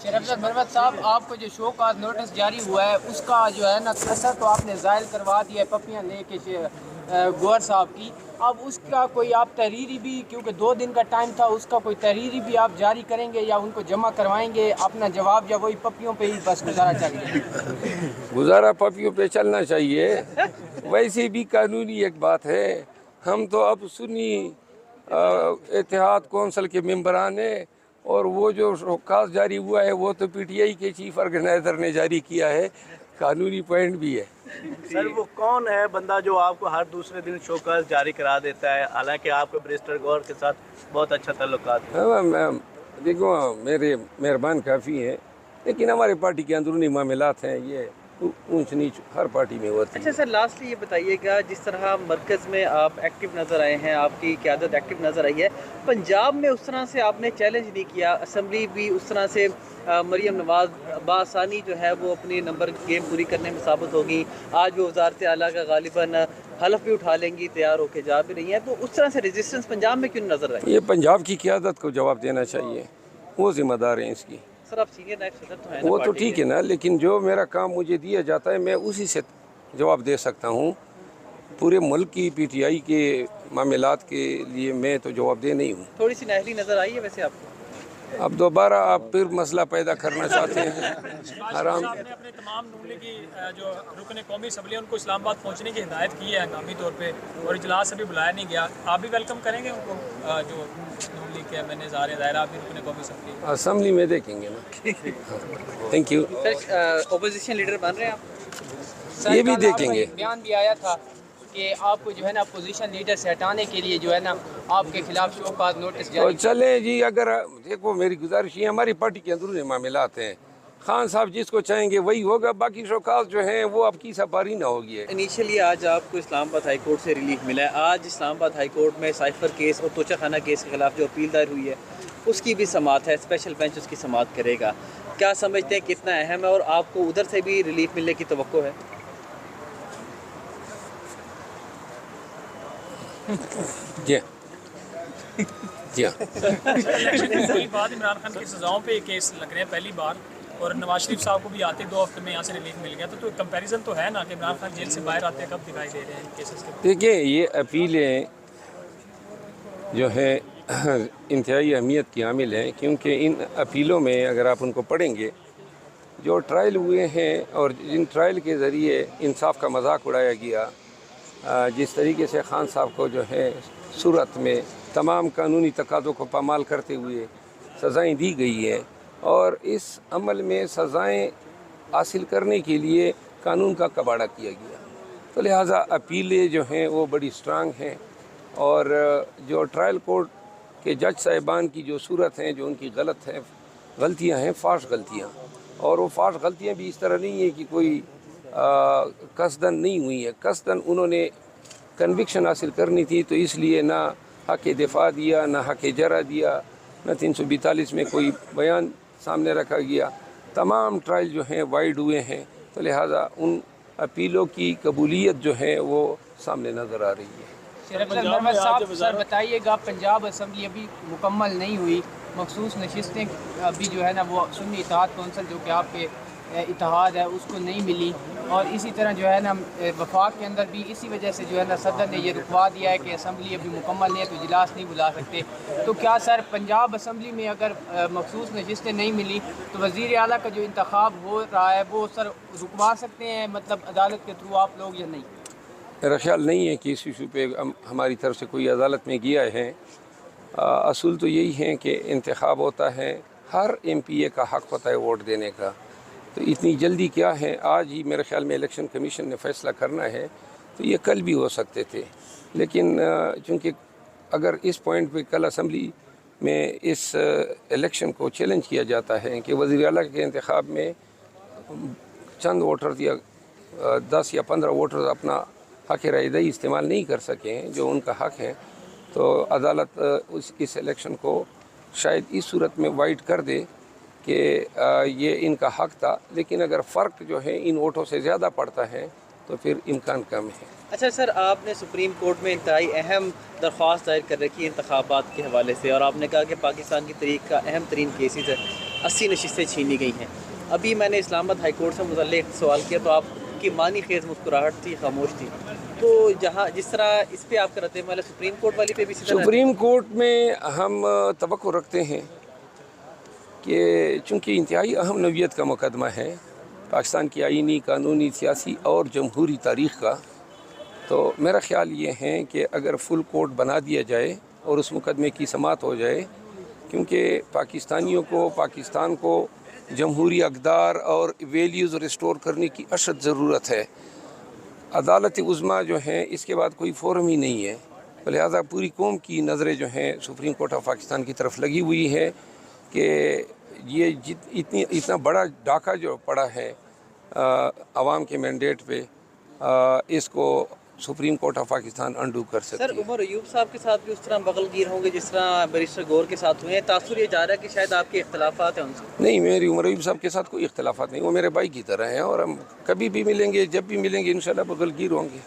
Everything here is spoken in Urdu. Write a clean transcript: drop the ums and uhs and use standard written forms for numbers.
شیر افضل مروت صاحب، آپ کو جو شو کاز نوٹس جاری ہوا ہے اس کا جو ہے نا اثر تو آپ نے ظاہر کروا دیا ہے پپیاں لے کے گوہر صاحب کی. اب اس کا کوئی آپ تحریری بھی، کیونکہ 2 دن کا ٹائم تھا، اس کا کوئی تحریری بھی آپ جاری کریں گے یا ان کو جمع کروائیں گے اپنا جواب، یا وہی پپیوں پہ ہی بس گزارا چاہیے؟ گزارا پپیوں پہ چلنا چاہیے. ویسے بھی قانونی ایک بات ہے. ہم تو اب سنی اتحاد کونسل کے ممبران ہیں، اور وہ جو شوکاز جاری ہوا ہے وہ تو پی ٹی آئی کے چیف آرگنائزر نے جاری کیا ہے. قانونی پوائنٹ بھی ہے. سر وہ کون ہے بندہ جو آپ کو ہر دوسرے دن شوکاز جاری کرا دیتا ہے، حالانکہ آپ کو بیرسٹر گوہر کے ساتھ بہت اچھا تعلقات ہے؟ دیکھو میرے مہربان کافی ہیں، لیکن ہمارے پارٹی کے اندرونی معاملات ہیں، یہ اونچ نیچ ہر پارٹی میں ہوتی ہے. اچھا سر، لاسٹلی یہ بتائیے گا، جس طرح مرکز میں آپ ایکٹیو نظر آئے ہیں، آپ کی قیادت ایکٹیو نظر آئی ہے، پنجاب میں اس طرح سے آپ نے چیلنج نہیں کیا، اسمبلی بھی اس طرح سے مریم نواز بآسانی جو ہے وہ اپنی نمبر گیم پوری کرنے میں ثابت ہوگی. آج وہ وزارت اعلیٰ کا غالباً حلف بھی اٹھا لیں گی، تیار ہو کے جا بھی رہی ہیں، تو اس طرح سے ریزسٹنس پنجاب میں کیوں نظر آئی؟ یہ پنجاب کی قیادت کو جواب دینا چاہیے، وہ ذمہ دار ہیں اس کی. سر آپ سینئر نائب صدر تو ہیں نا وہ تو پارٹی ٹھیک کے؟ ہے نا، لیکن جو میرا کام مجھے دیا جاتا ہے میں اسی سے جواب دے سکتا ہوں. پورے ملک کی پی ٹی آئی کے معاملات کے لیے میں تو جواب دہ نہیں ہوں. تھوڑی سی نہری نظر آئی ہے ویسے آپ کو؟ اب دوبارہ آپ پھر مسئلہ پیدا کرنا چاہتے ہیں. آرام. صاحب نے اپنے تمام نون لیگ کی جو رکن قومی اسمبلی ان کو اسلام آباد پہنچنے کی ہدایت کی ہے ہنگامی طور پہ، اور اجلاس ابھی بلایا نہیں گیا. آپ بھی ویلکم کریں گے ان کو جو نون لیگ کے ایم این اے آ رہے ہیں؟ ظاہر آپ بھی رکن قومی اسمبلی اسمبلی میں دیکھیں گے نا. Thank you. Sir opposition leader بن رہے ہیں آپ؟ یہ بھی دیکھیں گے. بیان بھی آیا تھا کہ آپ کو جو ہے نا اپوزیشن لیڈر سے ہٹانے کے لیے جو ہے نا آپ کے خلاف شو کاز نوٹس تو جاری. چلیں جی، اگر دیکھو میری گزارش یہ ہماری پارٹی کے اندرونی معاملات ہیں، خان صاحب جس کو چاہیں گے وہی ہوگا، باقی شوکاز جو ہیں وہ اب کی سپاری نہ ہوگی. انیشلی آج آپ کو اسلام آباد ہائی کورٹ سے ریلیف ملا ہے. آج اسلام آباد ہائی کورٹ میں سائفر کیس اور توچہ خانہ کیس کے خلاف جو اپیل دائر ہوئی ہے اس کی بھی سماعت ہے، اسپیشل بینچ اس کی سماعت کرے گا. کیا سمجھتے ہیں کتنا اہم ہے، اور آپ کو ادھر سے بھی ریلیف ملنے کی توقع ہے؟ جی جی کوئی بات عمران خان کی سزاؤں پہ کیس لگ رہے ہیں پہلی بار، اور نواز شریف صاحب کو بھی آتے 2 ہفتے میں یہاں سے ریلیف مل گیا، تو کمپیریزن تو ہے نا کہ عمران خان جیل سے باہر آتے کب دکھائی دے رہے ہیں کیسز کے؟ دیکھیں یہ اپیلیں جو ہیں انتہائی اہمیت کی حامل ہیں، کیونکہ ان اپیلوں میں اگر آپ ان کو پڑھیں گے، جو ٹرائل ہوئے ہیں اور جن ٹرائل کے ذریعے انصاف کا مذاق اڑایا گیا، جس طریقے سے خان صاحب کو جو ہے صورت میں تمام قانونی تقاضوں کو پامال کرتے ہوئے سزائیں دی گئی ہیں، اور اس عمل میں سزائیں حاصل کرنے کے لیے قانون کا کباڑہ کیا گیا، تو لہٰذا اپیلیں جو ہیں وہ بڑی سٹرانگ ہیں. اور جو ٹرائل کورٹ کے جج صاحبان کی جو صورت ہیں، جو ان کی غلطیاں ہیں، فاش غلطیاں، اور وہ فاش غلطیاں بھی اس طرح نہیں ہیں کہ کوئی قصدن نہیں ہوئی ہے. قصدن انہوں نے کنوکشن حاصل کرنی تھی، تو اس لیے نہ حق دفاع دیا، نہ حق جرح دیا، نہ 342 میں کوئی بیان سامنے رکھا گیا. تمام ٹرائل جو ہیں وائڈ ہوئے ہیں، تو لہٰذا ان اپیلوں کی قبولیت جو ہے وہ سامنے نظر آ رہی ہے. شیر افضل مروت صاحب، سر بتائیے گا، پنجاب اسمبلی ابھی مکمل نہیں ہوئی، مخصوص نشستیں ابھی جو ہے نا وہ سنی اتحاد کونسل جو کہ آپ کے اتحاد ہے اس کو نہیں ملی، اور اسی طرح جو ہے نا وفاق کے اندر بھی اسی وجہ سے جو ہے نا صدر نے یہ رکوا دیا ہے کہ اسمبلی ابھی مکمل نہیں ہے تو اجلاس نہیں بلا سکتے. تو کیا سر پنجاب اسمبلی میں اگر مخصوص نشستیں نہیں ملی تو وزیر اعلیٰ کا جو انتخاب ہو رہا ہے وہ سر رکوا سکتے ہیں، مطلب عدالت کے تھرو آپ لوگ، یا نہیں؟ میرا خیال نہیں ہے کہ اس ایشو پہ ہماری طرف سے کوئی عدالت میں گیا ہے. اصول تو یہی ہے کہ انتخاب ہوتا ہے، ہر ایم پی اے کا حق ہوتا ہے ووٹ دینے کا، تو اتنی جلدی کیا ہے؟ آج ہی میرے خیال میں الیکشن کمیشن نے فیصلہ کرنا ہے، تو یہ کل بھی ہو سکتے تھے. لیکن چونکہ اگر اس پوائنٹ پہ کل اسمبلی میں اس الیکشن کو چیلنج کیا جاتا ہے کہ وزیر اعلیٰ کے انتخاب میں چند ووٹرز یا 10 یا 15 ووٹرز اپنا حق رائے دہی استعمال نہیں کر سکیں جو ان کا حق ہے، تو عدالت اس الیکشن کو شاید اس صورت میں وائڈ کر دے کہ یہ ان کا حق تھا. لیکن اگر فرق جو ہے ان ووٹوں سے زیادہ پڑتا ہے تو پھر امکان کم ہے. اچھا سر، آپ نے سپریم کورٹ میں انتہائی اہم درخواست دائر کر رکھی ہے انتخابات کے حوالے سے، اور آپ نے کہا کہ پاکستان کی تاریخ کا اہم ترین کیسز ہے. 80 نشستیں چھینی گئی ہیں. ابھی میں نے اسلام آباد ہائی کورٹ سے متعلق سوال کیا تو آپ کی معنی خیز مسکراہٹ تھی, خاموش تھی. تو جہاں جس طرح اس پہ آپ کا رد عمل ہے سپریم کورٹ والی پہ بھی اسی طرح سپریم کورٹ میں ہم توقع رکھتے ہیں کہ چونکہ انتہائی اہم نوعیت کا مقدمہ ہے پاکستان کی آئینی, قانونی, سیاسی اور جمہوری تاریخ کا, تو میرا خیال یہ ہے کہ اگر فل کورٹ بنا دیا جائے اور اس مقدمے کی سماعت ہو جائے, کیونکہ پاکستانیوں کو, پاکستان کو جمہوری اقدار اور ویلیوز ریسٹور کرنے کی اشد ضرورت ہے. عدالت عظمیٰ جو ہیں اس کے بعد کوئی فورم ہی نہیں ہے, لہذا پوری قوم کی نظریں جو ہیں سپریم کورٹ آف پاکستان کی طرف لگی ہوئی ہے کہ یہ اتنا بڑا ڈاکہ جو پڑا ہے عوام کے مینڈیٹ پہ, اس کو Supreme Court of Pakistan undo کر سکتی ہے. سر عمر ایوب صاحب کے ساتھ بھی اس طرح بغل گیر ہوں گے جس طرح بیرسٹر گور کے ساتھ ہوئے ہیں؟ تاثر یہ جا رہا ہے کہ شاید آپ کے اختلافات ہیں ان سے. نہیں, میری عمر ایوب صاحب کے ساتھ کوئی اختلافات نہیں, وہ میرے بھائی کی طرح ہیں اور ہم کبھی بھی ملیں گے, جب بھی ملیں گے انشاءاللہ بغل گیر ہوں گے.